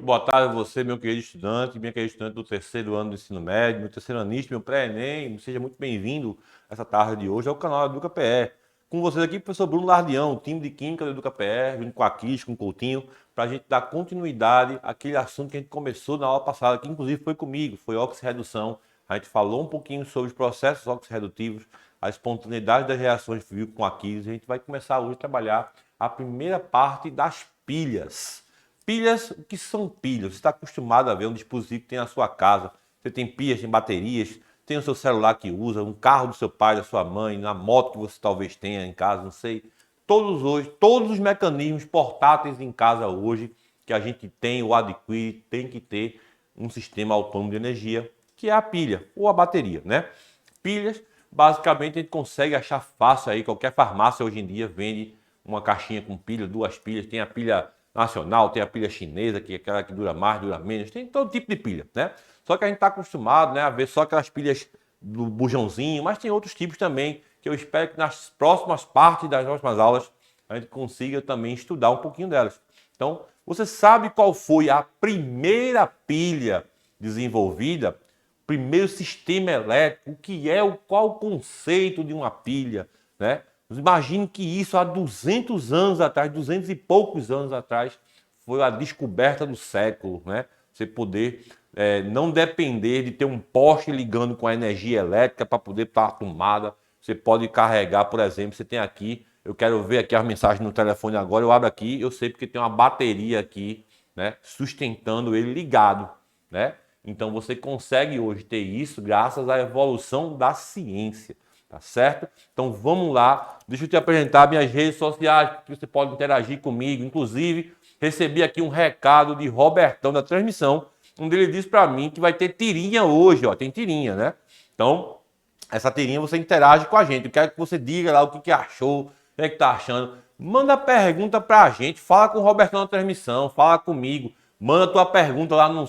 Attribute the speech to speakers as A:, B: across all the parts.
A: Muito boa tarde a você, meu querido estudante, minha querida estudante do terceiro ano do ensino médio, meu terceiro anista, meu pré-ENEM. Seja muito bem-vindo essa tarde de hoje ao canal Educa PE. Com vocês aqui, professor Bruno Lardião, time de Química do Educa PE, junto com a Cris, com o Coutinho, para a gente dar continuidade àquele assunto que a gente começou na aula passada, que inclusive foi comigo, foi oxirredução. A gente falou um pouquinho sobre os processos oxirredutivos, a espontaneidade das reações viu com a Cris. A gente vai começar hoje a trabalhar a primeira parte das pilhas. Pilhas, o que são pilhas? Você está acostumado a ver um dispositivo que tem na sua casa. Você tem pilhas, tem baterias, tem o seu celular que usa, um carro do seu pai, da sua mãe, na moto que você talvez tenha em casa, não sei. Todos os mecanismos portáteis em casa hoje que a gente tem ou adquire, tem que ter um sistema autônomo de energia, que é a pilha ou a bateria, né? Pilhas, basicamente a gente consegue achar fácil aí, qualquer farmácia hoje em dia vende uma caixinha com pilha, duas pilhas, tem a pilha nacional, tem a pilha chinesa, que é aquela que dura mais, dura menos, tem todo tipo de pilha, né? Só que a gente está acostumado, né, a ver só aquelas pilhas do bujãozinho, mas tem outros tipos também, que eu espero que nas próximas partes das próximas aulas a gente consiga também estudar um pouquinho delas. Então, você sabe qual foi a primeira pilha desenvolvida? Primeiro sistema elétrico, qual o conceito de uma pilha, né? Imagine que isso há 200 anos atrás, 200 e poucos anos atrás, foi a descoberta do século, né? Você poder não depender de ter um poste ligando com a energia elétrica para poder estar tomada. Você pode carregar, por exemplo, você tem aqui, eu quero ver aqui as mensagens no telefone agora, eu abro aqui, eu sei porque tem uma bateria aqui, né, sustentando ele ligado, né? Então você consegue hoje ter isso graças à evolução da ciência. Tá certo? Então vamos lá, deixa eu te apresentar minhas redes sociais, que você pode interagir comigo. Inclusive, recebi aqui um recado de Robertão da transmissão, onde ele disse para mim que vai ter tirinha hoje, ó, tem tirinha, né? Então, essa tirinha você interage com a gente. Eu quero que você diga lá o que achou, o que tá achando. Manda pergunta pra gente, fala com o Robertão da transmissão, fala comigo, manda tua pergunta lá no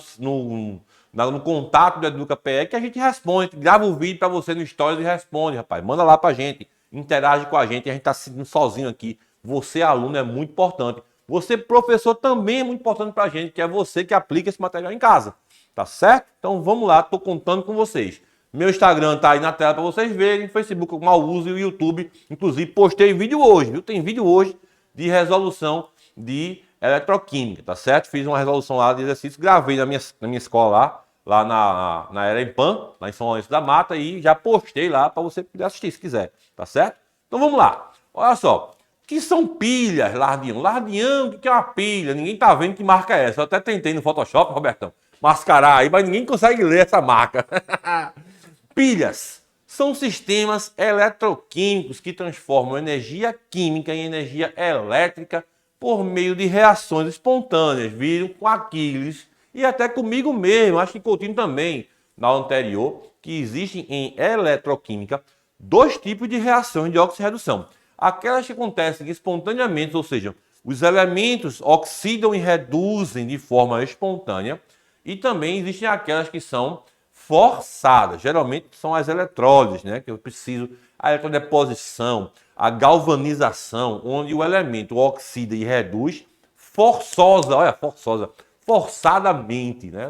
A: contato do Educa PE que a gente responde, grava um vídeo para você no Stories e responde, rapaz. Manda lá pra gente, interage com a gente, a gente tá se sentindo sozinho aqui. Você, aluno, é muito importante. Você, professor, também é muito importante pra gente, que é você que aplica esse material em casa. Tá certo? Então vamos lá, tô contando com vocês. Meu Instagram tá aí na tela para vocês verem, Facebook eu mal uso e o YouTube, inclusive postei vídeo hoje, viu? Tem vídeo hoje de resolução de eletroquímica, tá certo? Fiz uma resolução lá de exercício, gravei na minha escola lá na Erempan, lá em São Lourenço da Mata, e já postei lá para você poder assistir se quiser, tá certo? Então vamos lá. Olha só, o que são pilhas, Lardião? Lardião, o que é uma pilha? Ninguém tá vendo que marca é essa. Eu até tentei no Photoshop, Robertão, mascarar aí, mas ninguém consegue ler essa marca. Pilhas são sistemas eletroquímicos que transformam energia química em energia elétrica por meio de reações espontâneas. Viram com Aquiles e até comigo mesmo, acho que Coutinho também, na aula anterior, que existem em eletroquímica dois tipos de reações de oxirredução. Aquelas que acontecem espontaneamente, ou seja, os elementos oxidam e reduzem de forma espontânea, e também existem aquelas que são forçadas, geralmente são as eletrólises, né? Que eu preciso, a eletrodeposição, a galvanização, onde o elemento oxida e reduz forçadamente, né?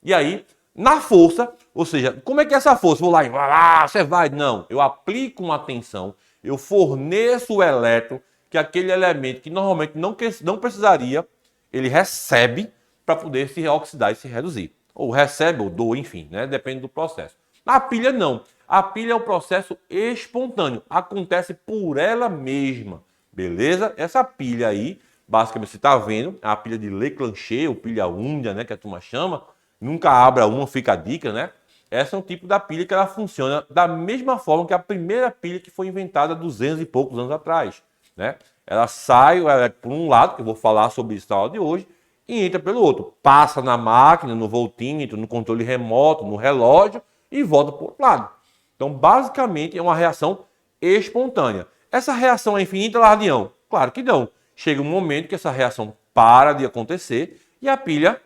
A: E aí, na força, ou seja, como é que é essa força? Vou lá, você vai, não, eu aplico uma tensão, eu forneço o elétron, que aquele elemento que normalmente não precisaria, ele recebe para poder se oxidar e se reduzir. Ou recebe ou doa, enfim, né? Depende do processo. Na pilha, não. A pilha é um processo espontâneo. Acontece por ela mesma. Beleza? Essa pilha aí, basicamente, você está vendo, é a pilha de Leclanché, ou pilha úmida, né? Que a turma chama. Nunca abra uma, fica a dica, né? Essa é um tipo da pilha que ela funciona da mesma forma que a primeira pilha que foi inventada 200 e poucos anos atrás, né? Ela sai por um lado, que eu vou falar sobre isso na aula de hoje, e entra pelo outro. Passa na máquina, no voltímetro, no controle remoto, no relógio e volta para o outro lado. Então, basicamente, é uma reação espontânea. Essa reação é infinita, Lardião? Claro que não. Chega um momento que essa reação para de acontecer e a pilha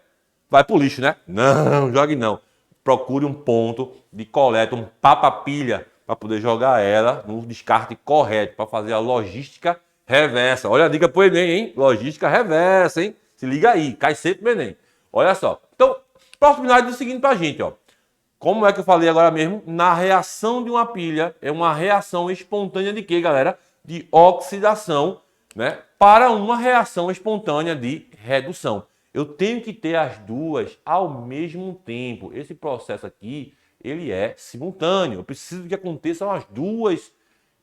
A: vai para o lixo, né? Não, jogue não. Procure um ponto de coleta, um papa-pilha, para poder jogar ela no descarte correto, para fazer a logística reversa. Olha a dica para o Enem, hein? Logística reversa, hein? Se liga aí, cai sempre no Enem. Olha só. Então, próximo slide diz o seguinte pra gente, ó. Como é que eu falei agora mesmo? Na reação de uma pilha, é uma reação espontânea de quê, galera? De oxidação, né? Para uma reação espontânea de redução. Eu tenho que ter as duas ao mesmo tempo. Esse processo aqui, ele é simultâneo. Eu preciso que aconteçam as duas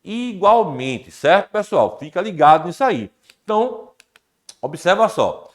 A: igualmente, certo, pessoal? Fica ligado nisso aí. Então, observa só.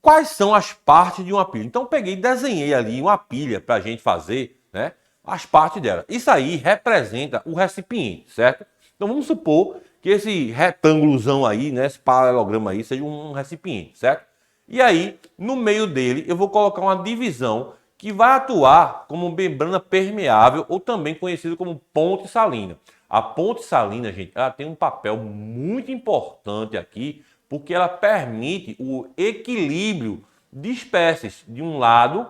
A: Quais são as partes de uma pilha? Então, peguei e desenhei ali uma pilha para a gente fazer, né? As partes dela. Isso aí representa o recipiente, certo? Então, vamos supor que esse retângulozão aí, né? Esse paralelogramo aí, seja um recipiente, certo? E aí, no meio dele, eu vou colocar uma divisão que vai atuar como membrana permeável ou também conhecido como ponte salina. A ponte salina, gente, ela tem um papel muito importante aqui, porque ela permite o equilíbrio de espécies de um lado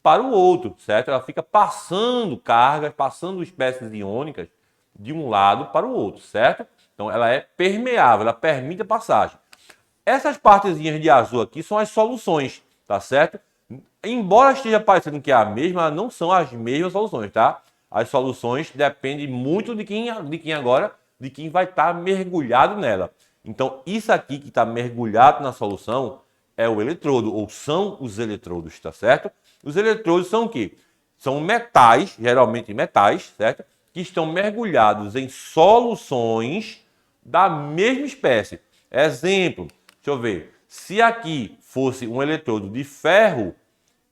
A: para o outro, certo? Ela fica passando cargas, passando espécies iônicas de um lado para o outro, certo? Então ela é permeável, ela permite a passagem. Essas partezinhas de azul aqui são as soluções, tá certo? Embora esteja parecendo que é a mesma, não são as mesmas soluções, tá? As soluções dependem muito de quem agora, de quem vai estar mergulhado nela. Então, isso aqui que está mergulhado na solução é o eletrodo, ou são os eletrodos, tá certo? Os eletrodos são o quê? São metais, geralmente metais, certo? Que estão mergulhados em soluções da mesma espécie. Exemplo, deixa eu ver. Se aqui fosse um eletrodo de ferro,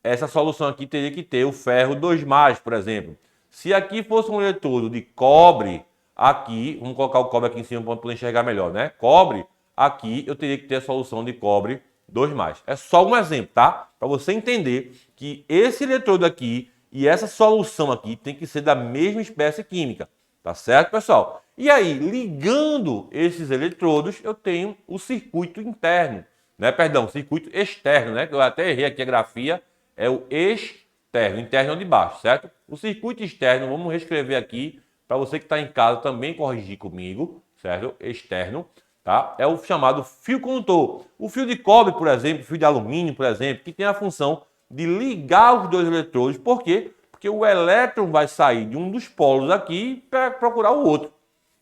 A: essa solução aqui teria que ter o ferro 2+, por exemplo. Se aqui fosse um eletrodo de cobre, aqui, vamos colocar o cobre aqui em cima para poder enxergar melhor, né? Cobre, aqui eu teria que ter a solução de cobre 2+. É só um exemplo, tá? Para você entender que esse eletrodo aqui e essa solução aqui tem que ser da mesma espécie química, tá certo, pessoal? E aí, ligando esses eletrodos, eu tenho o circuito interno, né? Perdão, circuito externo, né? Eu até errei aqui a grafia, é o externo, interno é o de baixo, certo? O circuito externo, vamos reescrever aqui, para você que está em casa também corrigir comigo, certo? Externo, tá? É o chamado fio condutor. O fio de cobre, por exemplo, fio de alumínio, por exemplo, que tem a função de ligar os dois eletrodos. Por quê? Porque o elétron vai sair de um dos polos aqui para procurar o outro.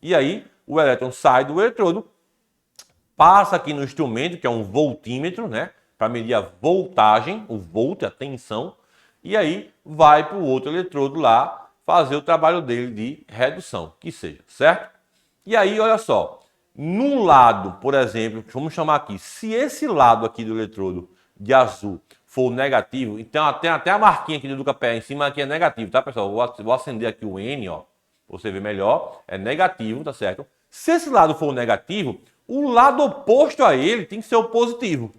A: E aí, o elétron sai do eletrodo, passa aqui no instrumento, que é um voltímetro, né? Para medir a voltagem, o volt, a tensão, e aí vai para o outro eletrodo lá fazer o trabalho dele de redução, que seja, certo? E aí, olha só, num lado, por exemplo, vamos chamar aqui, se esse lado aqui do eletrodo de azul for negativo, então tem até a marquinha aqui do Educa-PE em cima aqui é negativo, tá, pessoal? Vou acender aqui o N, ó, pra você ver melhor, é negativo, tá certo? Se esse lado for negativo, o lado oposto a ele tem que ser o positivo,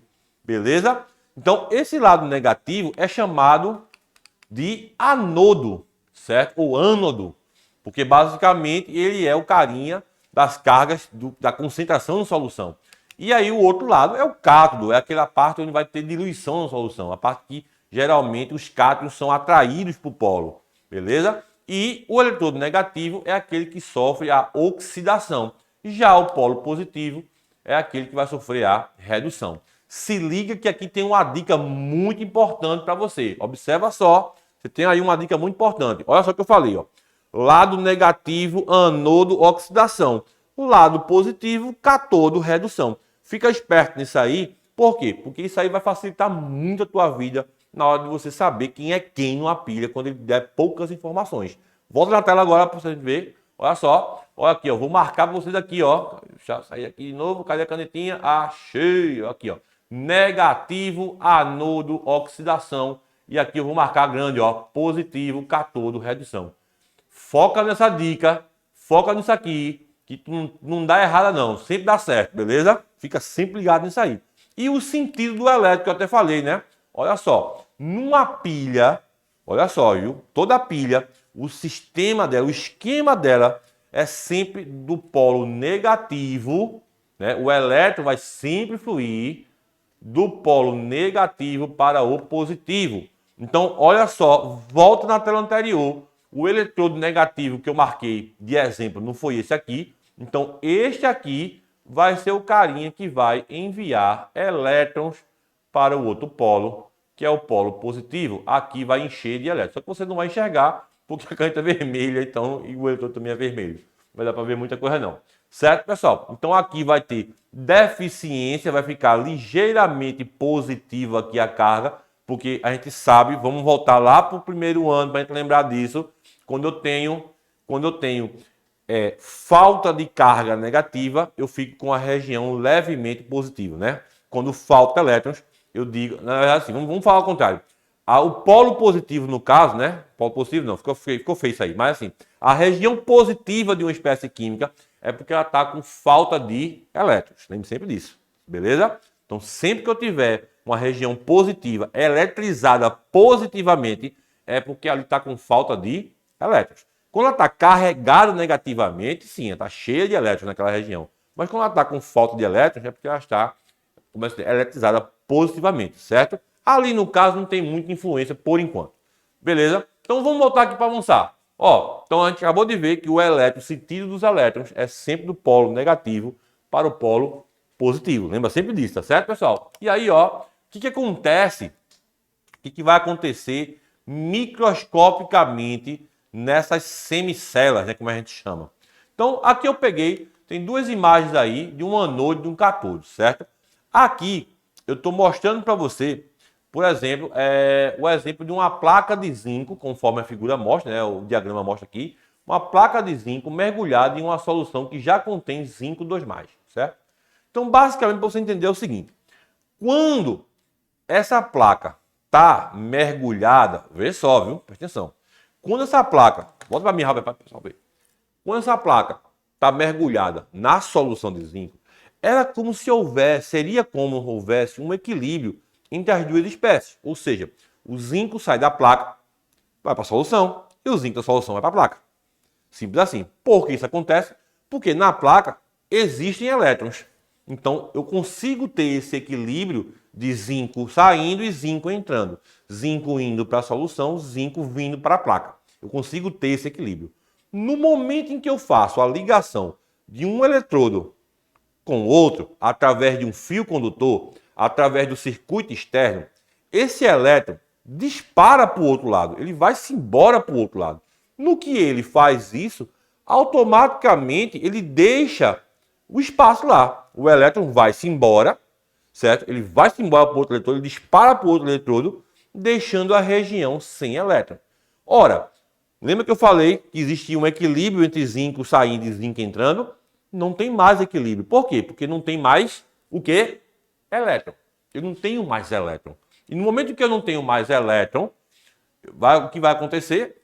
A: beleza? Então, esse lado negativo é chamado de anodo, certo? Ou ânodo, porque basicamente ele é o carinha das cargas da concentração na solução. E aí o outro lado é o cátodo, é aquela parte onde vai ter diluição na solução, a parte que geralmente os cátions são atraídos para o polo, beleza? E o eletrodo negativo é aquele que sofre a oxidação. Já o polo positivo é aquele que vai sofrer a redução. Se liga que aqui tem uma dica muito importante para você. Observa só, você tem aí uma dica muito importante. Olha só o que eu falei, ó. Lado negativo, anodo, oxidação. O lado positivo, cátodo, redução. Fica esperto nisso aí. Por quê? Porque isso aí vai facilitar muito a tua vida na hora de você saber quem é quem numa pilha, quando ele der poucas informações. Volta na tela agora para você ver. Olha só. Olha aqui, ó. Vou marcar para vocês aqui, ó. Deixa eu sair aqui de novo. Cadê a canetinha? Achei. Aqui, ó. Negativo, anodo, oxidação. E aqui eu vou marcar grande, ó. Positivo, cátodo, redução. Foca nessa dica. Foca nisso aqui. Que não dá errada não, sempre dá certo, beleza? Fica sempre ligado nisso aí. E o sentido do elétrico, eu até falei, né? Olha só, numa pilha, olha só, viu? Toda pilha, o sistema dela, o esquema dela é sempre do polo negativo, né? O elétron vai sempre fluir do polo negativo para o positivo. Então, olha só, volta na tela anterior, o eletrodo negativo que eu marquei de exemplo não foi esse aqui. Então, este aqui vai ser o carinha que vai enviar elétrons para o outro polo, que é o polo positivo. Aqui vai encher de elétrons. Só que você não vai enxergar, porque a caneta é vermelha, então, e o eletrodo também é vermelho. Não vai dar para ver muita coisa não. Certo, pessoal? Então aqui vai ter deficiência, vai ficar ligeiramente positiva aqui a carga, porque a gente sabe, vamos voltar lá para o primeiro ano para a gente lembrar disso, quando eu tenho falta de carga negativa, eu fico com a região levemente positiva, né? Quando falta elétrons, eu digo, na verdade assim, vamos falar ao contrário. O polo positivo, no caso, né? Polo positivo não, ficou feio isso aí. Mas assim, a região positiva de uma espécie química é porque ela está com falta de elétrons. Lembre sempre disso, beleza? Então, sempre que eu tiver uma região positiva eletrizada positivamente, é porque ali está com falta de elétrons. Quando ela está carregada negativamente, sim, ela está cheia de elétrons naquela região. Mas quando ela está com falta de elétrons, é porque ela está eletrizada positivamente, certo? Ali, no caso, não tem muita influência por enquanto. Beleza? Então, vamos voltar aqui para avançar. Ó, então, a gente acabou de ver que o elétron, o sentido dos elétrons é sempre do polo negativo para o polo positivo. Lembra sempre disso, tá certo, pessoal? E aí, ó, o que acontece? O que vai acontecer microscopicamente nessas semicelas, né, como a gente chama? Então, aqui eu peguei, tem duas imagens aí de um anôde e de um catódo, certo? Aqui eu estou mostrando para você, por exemplo, o exemplo de uma placa de zinco, conforme a figura mostra, né, o diagrama mostra aqui, uma placa de zinco mergulhada em uma solução que já contém zinco 2+, certo? Então, basicamente, para você entender é o seguinte, quando essa placa está mergulhada, vê só, viu? Presta atenção. Quando essa placa, volta para mim, Rafael, para o pessoal ver. Quando essa placa está mergulhada na solução de zinco, seria como houvesse um equilíbrio entre as duas espécies. Ou seja, o zinco sai da placa, vai para a solução, e o zinco da solução vai para a placa. Simples assim. Por que isso acontece? Porque na placa existem elétrons. Então, eu consigo ter esse equilíbrio de zinco saindo e zinco entrando. Zinco indo para a solução, zinco vindo para a placa. Eu consigo ter esse equilíbrio. No momento em que eu faço a ligação de um eletrodo com o outro, através de um fio condutor, através do circuito externo, esse elétron dispara para o outro lado. Ele vai-se embora para o outro lado. No que ele faz isso, automaticamente ele deixa o espaço lá. O elétron vai-se embora, certo? Ele vai-se embora para o outro eletrodo, ele dispara para o outro eletrodo, deixando a região sem elétron. Ora, lembra que eu falei que existia um equilíbrio entre zinco saindo e zinco entrando? Não tem mais equilíbrio. Por quê? Porque não tem mais o quê? Elétron. Eu não tenho mais elétron. E no momento que eu não tenho mais elétron, o que vai acontecer?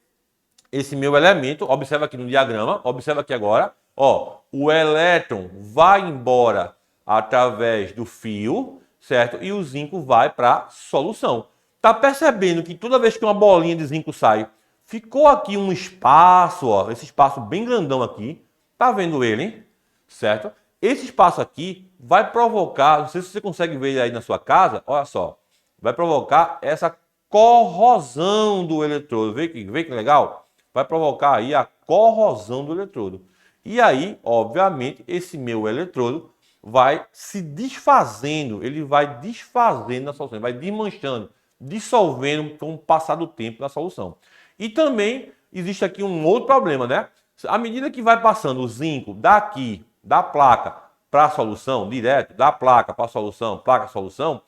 A: Esse meu elemento, observa aqui no diagrama, observa aqui agora, ó, o elétron vai embora através do fio, certo? E o zinco vai para a solução. Tá percebendo que toda vez que uma bolinha de zinco sai, ficou aqui um espaço, ó, esse espaço bem grandão aqui, tá vendo ele, hein? Certo? Esse espaço aqui vai provocar, não sei se você consegue ver aí na sua casa, olha só, vai provocar essa corrosão do eletrodo. Vê que legal? Vai provocar aí a corrosão do eletrodo. E aí, obviamente, esse meu eletrodo vai se desfazendo, ele vai desfazendo na solução, ele vai desmanchando, dissolvendo com o passar do tempo na solução. E também existe aqui um outro problema, né? À medida que vai passando o zinco daqui, da placa para a solução, direto, da placa para a solução, placa-solução,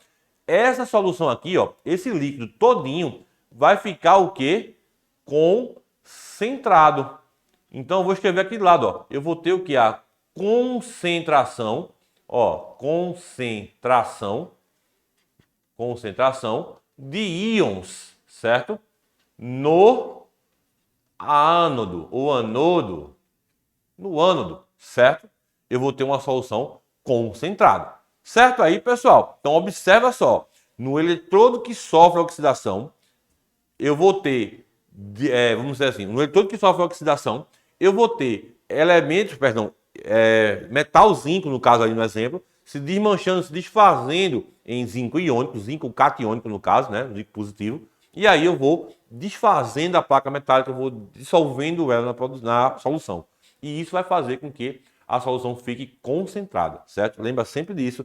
A: essa solução aqui, ó, esse líquido todinho vai ficar o quê? Concentrado. Então, eu vou escrever aqui do lado, ó. Eu vou ter o que? A concentração, ó, concentração de íons, certo? No ânodo, ou anodo, no ânodo, certo? Eu vou ter uma solução concentrada. Certo aí, pessoal? Então, observa só. No eletrodo que sofre oxidação, eu vou ter, vamos dizer assim, no eletrodo que sofre oxidação, eu vou ter elementos, metal zinco, no caso aí no exemplo, se desmanchando, se desfazendo em zinco iônico, zinco catiônico no caso, né, zinco positivo, e aí eu vou desfazendo a placa metálica, eu vou dissolvendo ela na solução. E isso vai fazer com que a solução fique concentrada, certo? Lembra sempre disso.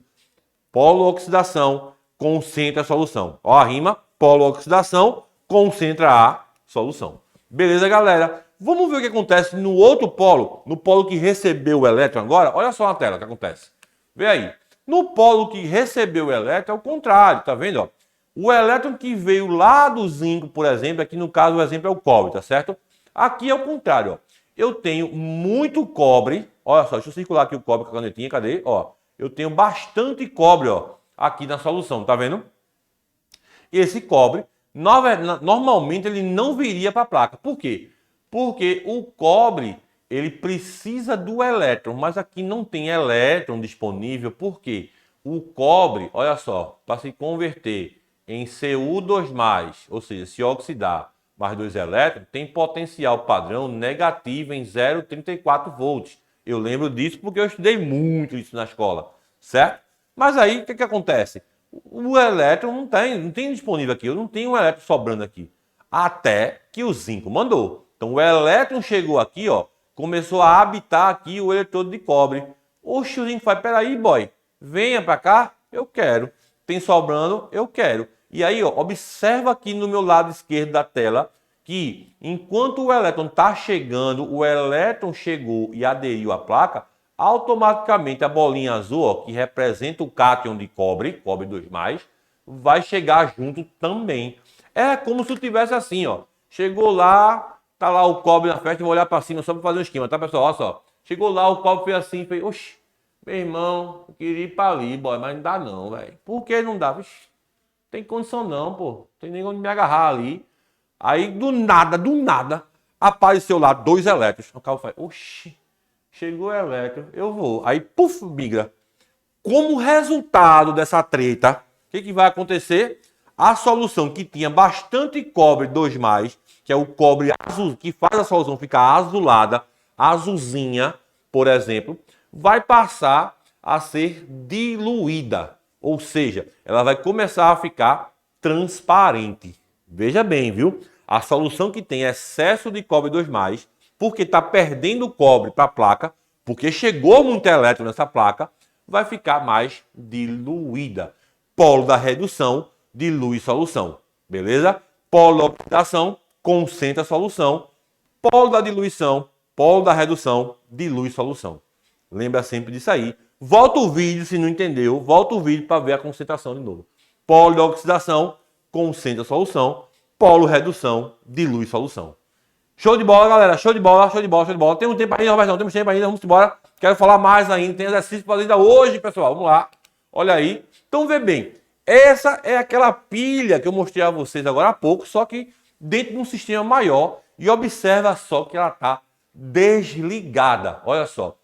A: Polo oxidação, concentra a solução. Ó a rima, polo oxidação, concentra a solução. Beleza, galera? Vamos ver o que acontece no outro polo, no polo que recebeu o elétron agora. Olha só na tela o que acontece. Vê aí. No polo que recebeu o elétron é o contrário, tá vendo? Ó? O elétron que veio lá do zinco, por exemplo, aqui no caso o exemplo é o cobre, tá certo? Aqui é o contrário, ó. Eu tenho muito cobre, olha só, deixa eu circular aqui o cobre com a canetinha, cadê? Ó, eu tenho bastante cobre, ó, aqui na solução, tá vendo? Esse cobre, normalmente ele não viria para a placa. Por quê? Porque o cobre, ele precisa do elétron, mas aqui não tem elétron disponível. Por quê? O cobre, olha só, para se converter em Cu2+, ou seja, se oxidar mais 2 elétrons, tem potencial padrão negativo em 0,34 volts. Eu lembro disso porque eu estudei muito isso na escola, certo? Mas aí, o que acontece? O elétron não tem disponível aqui, eu não tenho um elétron sobrando aqui. Até que o zinco mandou. Então o elétron chegou aqui, ó, começou a habitar aqui o eletrodo de cobre. Oxe, o zinco fala, peraí, boy, venha para cá, eu quero. Tem sobrando, eu quero. E aí, ó, observa aqui no meu lado esquerdo da tela que enquanto o elétron está chegando, o elétron chegou e aderiu à placa, automaticamente a bolinha azul, ó, que representa o cátion de cobre, cobre 2+, vai chegar junto também. É como se eu tivesse assim, ó. Chegou lá, tá lá o cobre na festa, vou olhar para cima só para fazer um esquema, tá, pessoal? Olha só. Chegou lá, o cobre fez assim, fez, oxi, meu irmão, eu queria ir para ali, boy, mas não dá não, velho. Por que não dá? Vixe, tem condição não, pô. Tem nem onde me agarrar ali. Aí, do nada, apareceu lá 2 elétrons. O carro faz, oxi, chegou o elétron, eu vou. Aí, puf, migra. Como resultado dessa treta, o que vai acontecer? A solução que tinha bastante cobre 2+, que é o cobre azul, que faz a solução ficar azulada, azulzinha, por exemplo, vai passar a ser diluída. Ou seja, ela vai começar a ficar transparente. Veja bem, viu? A solução que tem excesso de cobre 2+, porque está perdendo cobre para a placa, porque chegou muito elétron nessa placa, vai ficar mais diluída. Polo da redução dilui solução, beleza? Polo da oxidação concentra a solução. Polo da diluição, polo da redução dilui solução. Lembra sempre disso aí. Volta o vídeo se não entendeu, volta o vídeo para ver a concentração de novo. Polo da oxidação concentra a solução. Polo redução dilui solução. Show de bola, galera. Show de bola, show de bola, show de bola. Tem um tempo ainda, não temos tempo ainda, vamos embora. Quero falar mais ainda. Tem exercício para fazer ainda hoje, pessoal. Vamos lá. Olha aí. Então, vê bem. Essa é aquela pilha que eu mostrei a vocês agora há pouco, só que dentro de um sistema maior. E observa só que ela está desligada. Olha só.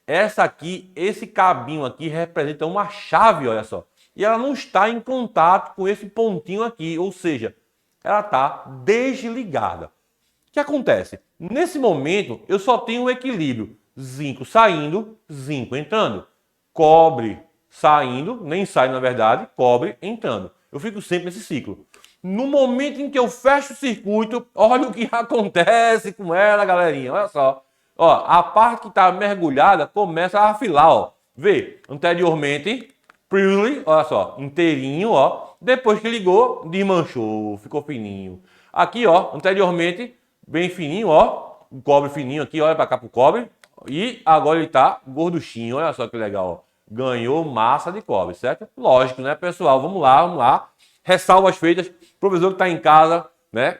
A: Essa aqui, esse cabinho aqui representa uma chave, olha só. E ela não está em contato com esse pontinho aqui, ou seja, ela está desligada. O que acontece? Nesse momento, eu só tenho um equilíbrio. Zinco saindo, zinco entrando. Cobre saindo, nem sai na verdade, cobre entrando. Eu fico sempre nesse ciclo. No momento em que eu fecho o circuito, olha o que acontece com ela, galerinha. Olha só. Ó, a parte que está mergulhada começa a afilar, ó. Vê, anteriormente, previously, olha só, inteirinho, ó. Depois que ligou, desmanchou, ficou fininho. Aqui, ó, anteriormente, bem fininho, ó. O cobre fininho aqui, olha para cá pro cobre. E agora ele tá gorduchinho, olha só que legal, ó. Ganhou massa de cobre, certo? Lógico, né, pessoal? Vamos lá, vamos lá. Ressalvas feitas. Professor que está em casa, né?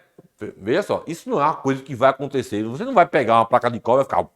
A: Veja só, isso não é uma coisa que vai acontecer. Você não vai pegar uma placa de cobre e ficar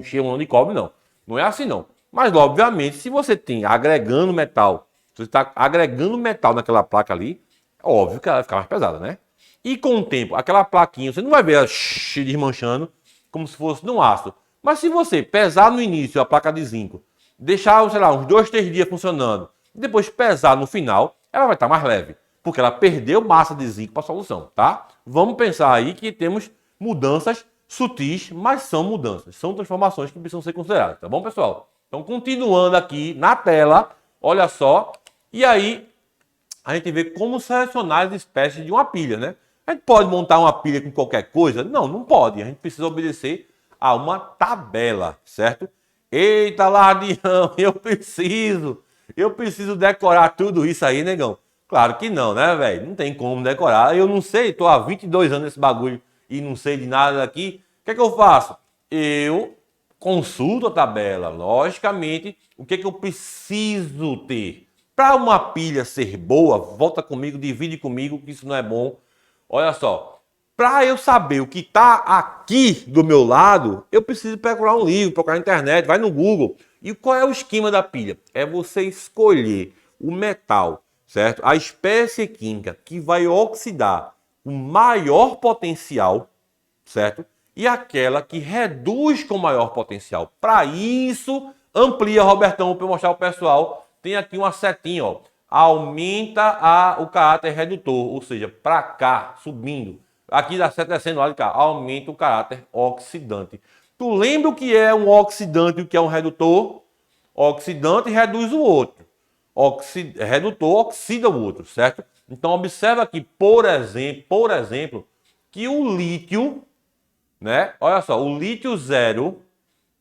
A: cheio de cobre, não. Não é assim, não. Mas, obviamente, se você tem agregando metal, se você está agregando metal naquela placa ali, é óbvio que ela vai ficar mais pesada, né? E com o tempo, aquela plaquinha, você não vai ver ela desmanchando como se fosse num aço. Mas se você pesar no início a placa de zinco, deixar, sei lá, uns 2, 3 dias funcionando, e depois pesar no final, ela vai estar mais leve. Porque ela perdeu massa de zinco para a solução, tá? Vamos pensar aí que temos mudanças sutis, mas são mudanças. São transformações que precisam ser consideradas, tá bom, pessoal? Então, continuando aqui na tela, olha só. E aí, a gente vê como selecionar as espécies de uma pilha, né? A gente pode montar uma pilha com qualquer coisa? Não, não pode. A gente precisa obedecer a uma tabela, certo? Eita, Lardião, eu preciso decorar tudo isso aí, negão. Claro que não, né, velho? Não tem como decorar. Eu não sei, tô há 22 anos nesse bagulho e não sei de nada daqui. O que é que eu faço? Eu consulto a tabela, logicamente, o que é que eu preciso ter. Para uma pilha ser boa, volta comigo, divide comigo, que isso não é bom. Olha só, para eu saber o que está aqui do meu lado, eu preciso procurar um livro, procurar na internet, vai no Google. E qual é o esquema da pilha? É você escolher o metal, certo? A espécie química que vai oxidar o maior potencial, certo? E aquela que reduz com maior potencial. Para isso, amplia, Robertão, para mostrar ao pessoal. Tem aqui uma setinha, ó. Aumenta o caráter redutor, ou seja, para cá, subindo. Aqui da seta descendo lá de cá, aumenta o caráter oxidante. Tu lembra o que é um oxidante e o que é um redutor? Oxidante reduz o outro. Redutor oxida o outro, certo? Então observa aqui, por exemplo, que o lítio, né? Olha só, o lítio 0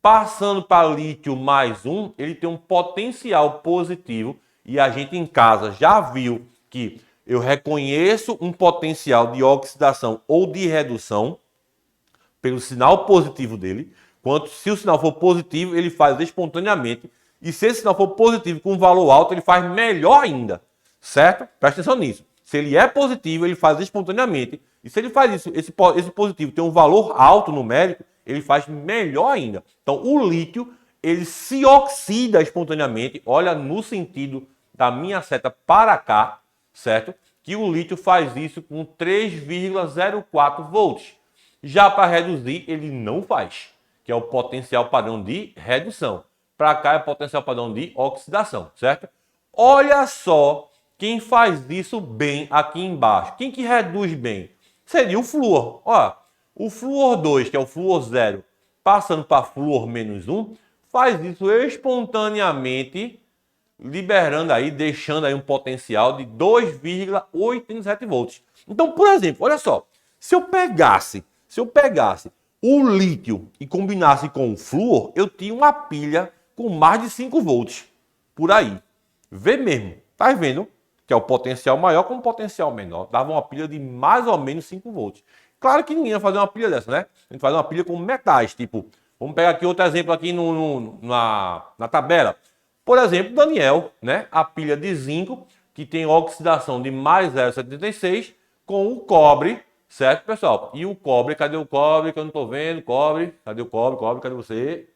A: passando para lítio mais 1, ele tem um potencial positivo e a gente em casa já viu que eu reconheço um potencial de oxidação ou de redução pelo sinal positivo dele. Quanto se o sinal for positivo, ele faz espontaneamente. E se esse sinal for positivo com um valor alto, ele faz melhor ainda. Certo? Presta atenção nisso. Se ele é positivo, ele faz espontaneamente. E se ele faz isso, esse positivo tem um valor alto numérico, ele faz melhor ainda. Então, o lítio, ele se oxida espontaneamente. Olha no sentido da minha seta para cá, certo? Que o lítio faz isso com 3,04 volts. Já para reduzir, ele não faz, que é o potencial padrão de redução. Para cá é o potencial padrão de oxidação, certo? Olha só quem faz isso bem aqui embaixo. Quem que reduz bem? Seria o flúor. Ó, o flúor 2, que é o flúor 0, passando para flúor menos 1, faz isso espontaneamente, liberando aí, deixando aí um potencial de 2,87 volts. Então, por exemplo, olha só, se eu pegasse o lítio e combinasse com o flúor, eu tinha uma pilha com mais de 5 volts por aí. Vê mesmo, tá vendo? Que é o potencial maior com o potencial menor. Dava uma pilha de mais ou menos 5 volts. Claro que ninguém ia fazer uma pilha dessa, né? A gente faz uma pilha com metais, tipo, vamos pegar aqui outro exemplo aqui na tabela. Por exemplo, Daniel, né? A pilha de zinco, que tem oxidação de mais 0,76 com o cobre, certo, pessoal? E o cobre, cadê o cobre que eu não estou vendo? Cobre, cadê o cobre, cadê você?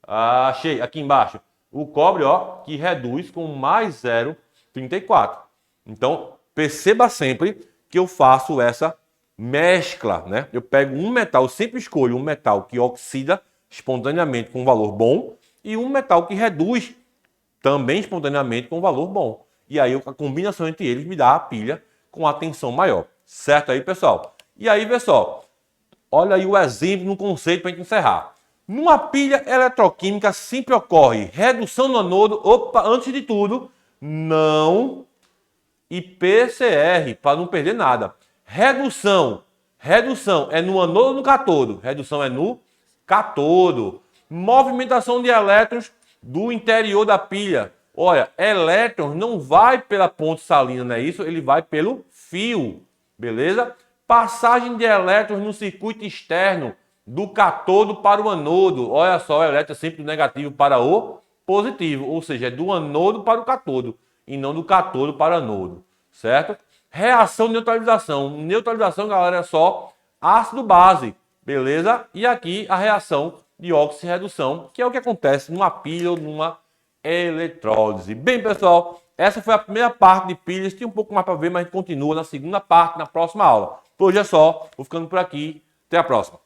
A: Ah, achei, aqui embaixo. O cobre, ó, que reduz com mais 0,34. Então, perceba sempre que eu faço essa mescla, né? Eu pego um metal, eu sempre escolho um metal que oxida espontaneamente com um valor bom e um metal que reduz também espontaneamente com um valor bom. E aí a combinação entre eles me dá a pilha com a tensão maior. Certo aí, pessoal? E aí, pessoal, olha aí o exemplo no conceito para a gente encerrar. Numa pilha eletroquímica sempre ocorre redução no anodo, antes de tudo, não e PCR, para não perder nada. Redução é no anodo ou no catodo? Redução é no catodo. Movimentação de elétrons do interior da pilha. Olha, elétrons não vai pela ponte salina, não é isso? Ele vai pelo fio, beleza? Passagem de elétrons no circuito externo do catodo para o anodo. Olha só, o elétron é sempre do negativo para o positivo, ou seja, é do anodo para o catodo e não do catodo para o anodo, certo? Reação de neutralização. Neutralização, galera, é só ácido-base, beleza? E aqui a reação de oxirredução, que é o que acontece numa pilha ou numa eletrólise. Bem, pessoal, essa foi a primeira parte de pilhas. Tem um pouco mais para ver, mas a gente continua na segunda parte, na próxima aula. Por hoje é só. Vou ficando por aqui. Até a próxima.